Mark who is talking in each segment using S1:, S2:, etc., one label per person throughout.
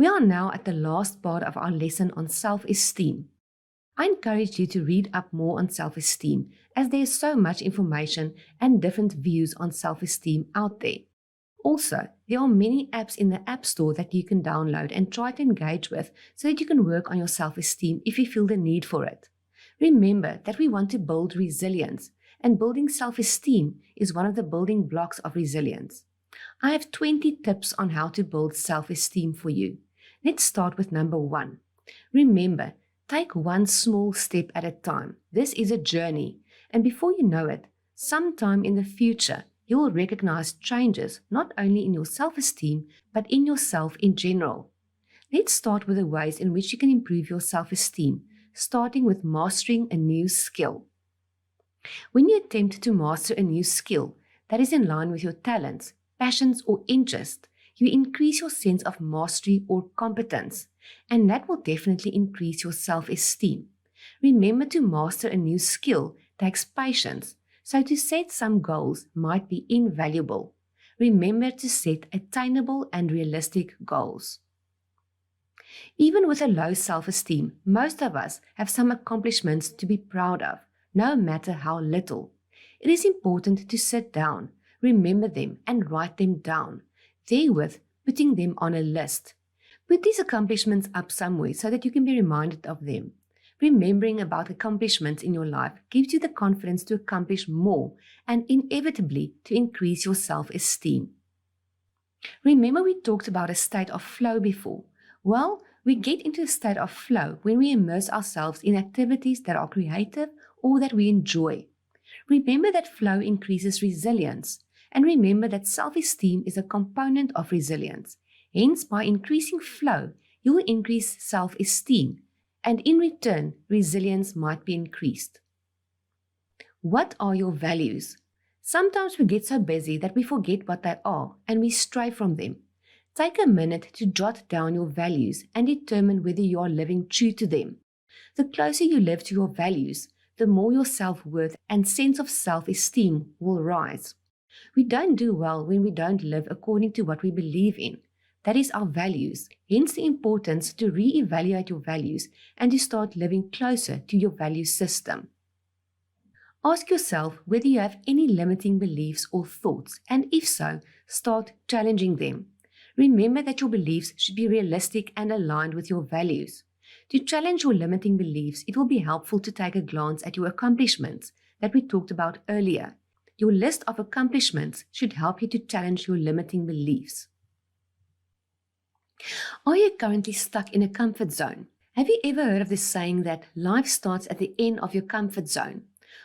S1: We are now at the last part of our lesson on self-esteem. I encourage you to read up more on self-esteem as there is so much information and different views on self-esteem out there. Also, there are many apps in the App Store that you can download and try to engage with so that you can work on your self-esteem if you feel the need for it. Remember that we want to build resilience, and building self-esteem is one of the building blocks of resilience. I have 20 tips on how to build self-esteem for you. Let's start with number 1. Remember, take one small step at a time. This is a journey, and before you know it, sometime in the future, you will recognize changes not only in your self-esteem, but in yourself in general. Let's start with the ways in which you can improve your self-esteem, starting with mastering a new skill. When you attempt to master a new skill that is in line with your talents, passions, or interests, you increase your sense of mastery or competence, and that will definitely increase your self-esteem. Remember, to master a new skill takes patience, so to set some goals might be invaluable. Remember to set attainable and realistic goals. Even with a low self-esteem, most of us have some accomplishments to be proud of, no matter how little. It is important to sit down, remember them, and write them down, therewith putting them on a list. Put these accomplishments up somewhere so that you can be reminded of them. Remembering about accomplishments in your life gives you the confidence to accomplish more and inevitably to increase your self-esteem. Remember, we talked about a state of flow before. Well, we get into a state of flow when we immerse ourselves in activities that are creative or that we enjoy. Remember that flow increases resilience, and remember that self-esteem is a component of resilience. Hence, by increasing flow, you will increase self-esteem, and in return, resilience might be increased. What are your values? Sometimes we get so busy that we forget what they are and we stray from them. Take a minute to jot down your values and determine whether you are living true to them. The closer you live to your values, the more your self-worth and sense of self-esteem will rise. We don't do well when we don't live according to what we believe in. That is our values, hence the importance to re-evaluate your values and to start living closer to your value system. Ask yourself whether you have any limiting beliefs or thoughts, and if so, start challenging them. Remember that your beliefs should be realistic and aligned with your values. To challenge your limiting beliefs, it will be helpful to take a glance at your accomplishments that we talked about earlier. Your list of accomplishments should help you to challenge your limiting beliefs. Are you currently stuck in a comfort zone? Have you ever heard of the saying that life starts at the end of your comfort zone?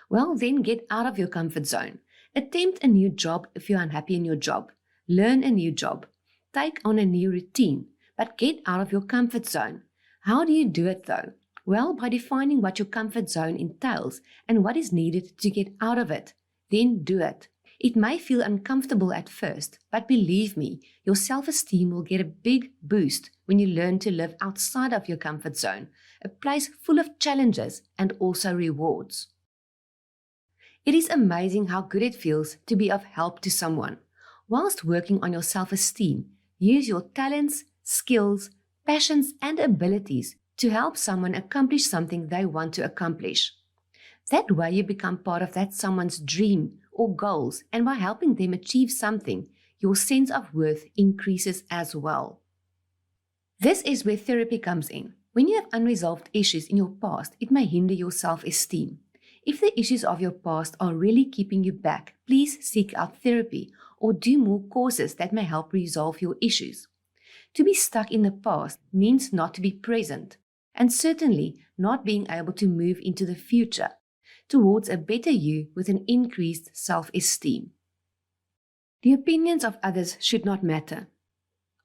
S1: Well, then get out of your comfort zone. Attempt a new job if you're unhappy in your job. Learn a new job. Take on a new routine, but get out of your comfort zone. How do you do it though? Well, by defining what your comfort zone entails and what is needed to get out of it. Then do it. It may feel uncomfortable at first, but believe me, your self-esteem will get a big boost when you learn to live outside of your comfort zone, a place full of challenges and also rewards. It is amazing how good it feels to be of help to someone. Whilst working on your self-esteem, use your talents, skills, passions, and abilities to help someone accomplish something they want to accomplish. That way you become part of that someone's dream or goals, and by helping them achieve something, your sense of worth increases as well. This is where therapy comes in. When you have unresolved issues in your past, it may hinder your self-esteem. If the issues of your past are really keeping you back, please seek out therapy or do more courses that may help resolve your issues. To be stuck in the past means not to be present, and certainly not being able to move into the future towards a better you with an increased self-esteem. The opinions of others should not matter.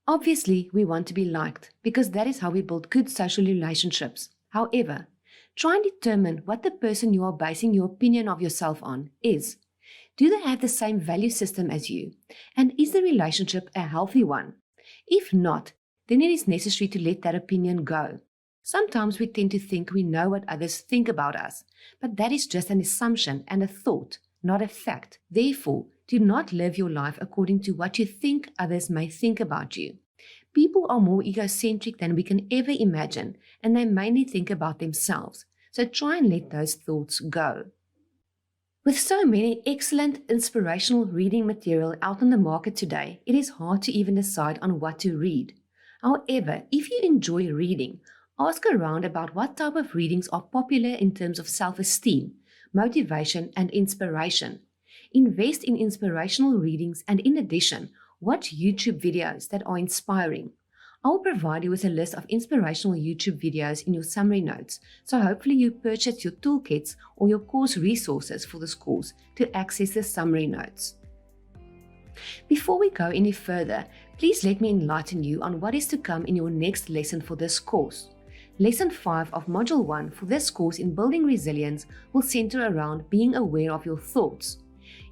S1: Obviously, we want to be liked because that is how we build good social relationships. However, try and determine what the person you are basing your opinion of yourself on is. Do they have the same value system as you? And is the relationship a healthy one? If not, then it is necessary to let that opinion go. Sometimes we tend to think we know what others think about us, but that is just an assumption and a thought, not a fact. Therefore, do not live your life according to what you think others may think about you. People are more egocentric than we can ever imagine, and they mainly think about themselves. So try and let those thoughts go. With so many excellent inspirational reading material out on the market today, it is hard to even decide on what to read. However, if you enjoy reading, ask around about what type of readings are popular in terms of self-esteem, motivation, and inspiration. Invest in inspirational readings and, in addition, watch YouTube videos that are inspiring. I will provide you with a list of inspirational YouTube videos in your summary notes, so hopefully you purchase your toolkits or your course resources for this course to access the summary notes. Before we go any further, please let me enlighten you on what is to come in your next lesson for this course. Lesson 5 of Module 1 for this course in Building Resilience will center around being aware of your thoughts.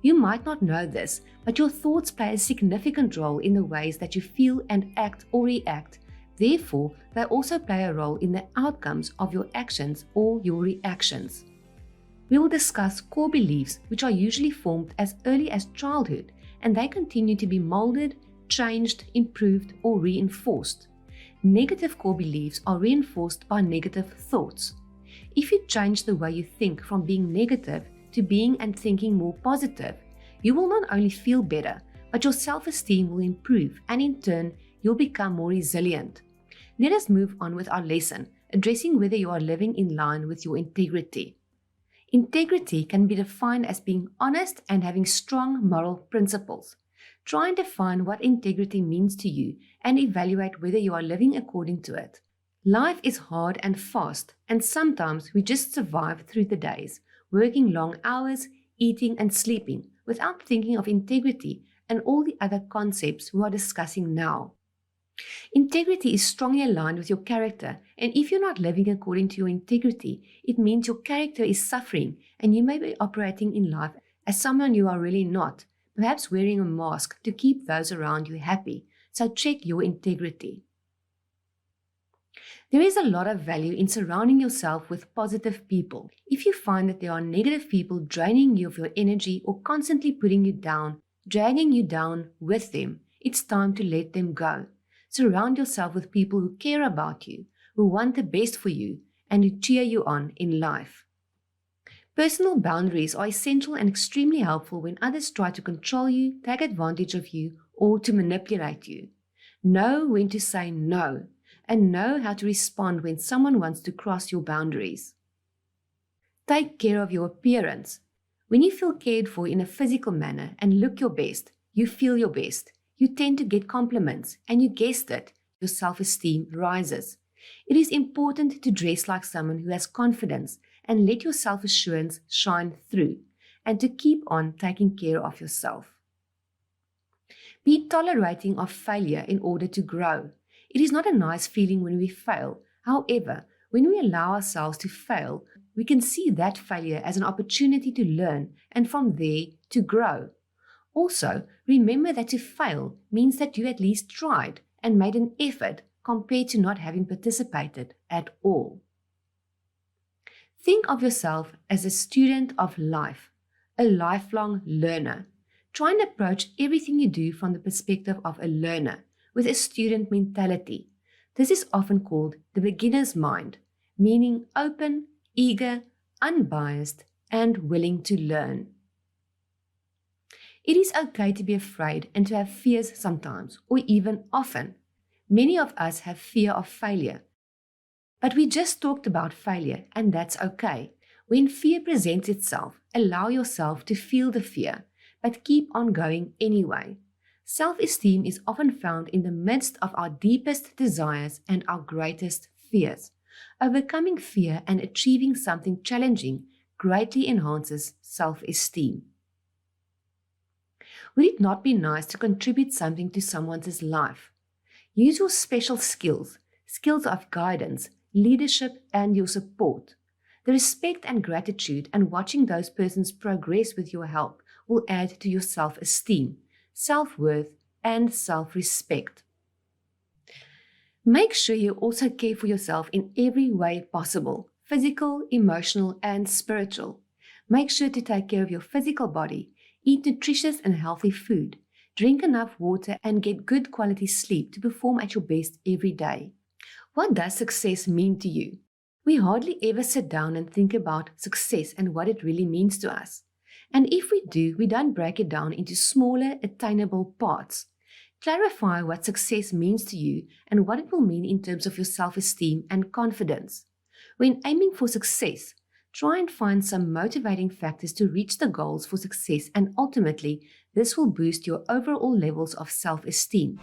S1: You might not know this, but your thoughts play a significant role in the ways that you feel and act or react. Therefore, they also play a role in the outcomes of your actions or your reactions. We will discuss core beliefs, which are usually formed as early as childhood, and they continue to be molded, changed, improved, or reinforced. Negative core beliefs are reinforced by negative thoughts. If you change the way you think from being negative to being and thinking more positive, you will not only feel better, but your self-esteem will improve, and in turn, you'll become more resilient. Let us move on with our lesson, addressing whether you are living in line with your integrity. Integrity can be defined as being honest and having strong moral principles. Try and define what integrity means to you and evaluate whether you are living according to it. Life is hard and fast, and sometimes we just survive through the days, working long hours, eating and sleeping, without thinking of integrity and all the other concepts we are discussing now. Integrity is strongly aligned with your character, and if you're not living according to your integrity, it means your character is suffering and you may be operating in life as someone you are really not, perhaps wearing a mask to keep those around you happy. So check your integrity. There is a lot of value in surrounding yourself with positive people. If you find that there are negative people draining you of your energy or constantly putting you down, dragging you down with them, it's time to let them go. Surround yourself with people who care about you, who want the best for you, and who cheer you on in life. Personal boundaries are essential and extremely helpful when others try to control you, take advantage of you, or to manipulate you. Know when to say no, and know how to respond when someone wants to cross your boundaries. Take care of your appearance. When you feel cared for in a physical manner and look your best, you feel your best. You tend to get compliments, and you guessed it, your self-esteem rises. It is important to dress like someone who has confidence and let your self-assurance shine through, and to keep on taking care of yourself. Be tolerating of failure in order to grow. It is not a nice feeling when we fail. However, when we allow ourselves to fail, we can see that failure as an opportunity to learn and from there to grow. Also, remember that to fail means that you at least tried and made an effort compared to not having participated at all. Think of yourself as a student of life, a lifelong learner. Try and approach everything you do from the perspective of a learner, with a student mentality. This is often called the beginner's mind, meaning open, eager, unbiased, and willing to learn. It is okay to be afraid and to have fears sometimes, or even often. Many of us have fear of failure. But we just talked about failure, and that's okay. When fear presents itself, allow yourself to feel the fear, but keep on going anyway. Self-esteem is often found in the midst of our deepest desires and our greatest fears. Overcoming fear and achieving something challenging greatly enhances self-esteem. Would it not be nice to contribute something to someone's life? Use your special skills of guidance, leadership, and your support. The respect and gratitude and watching those persons progress with your help will add to your self-esteem, self-worth, and self-respect. Make sure you also care for yourself in every way possible, physical, emotional, and spiritual. Make sure to take care of your physical body. Eat nutritious and healthy food. drink enough water, and get good quality sleep to perform at your best every day. What does success mean to you? We hardly ever sit down and think about success and what it really means to us. And if we do, we don't break it down into smaller, attainable parts. Clarify what success means to you and what it will mean in terms of your self-esteem and confidence. When aiming for success, try and find some motivating factors to reach the goals for success, and ultimately, this will boost your overall levels of self-esteem.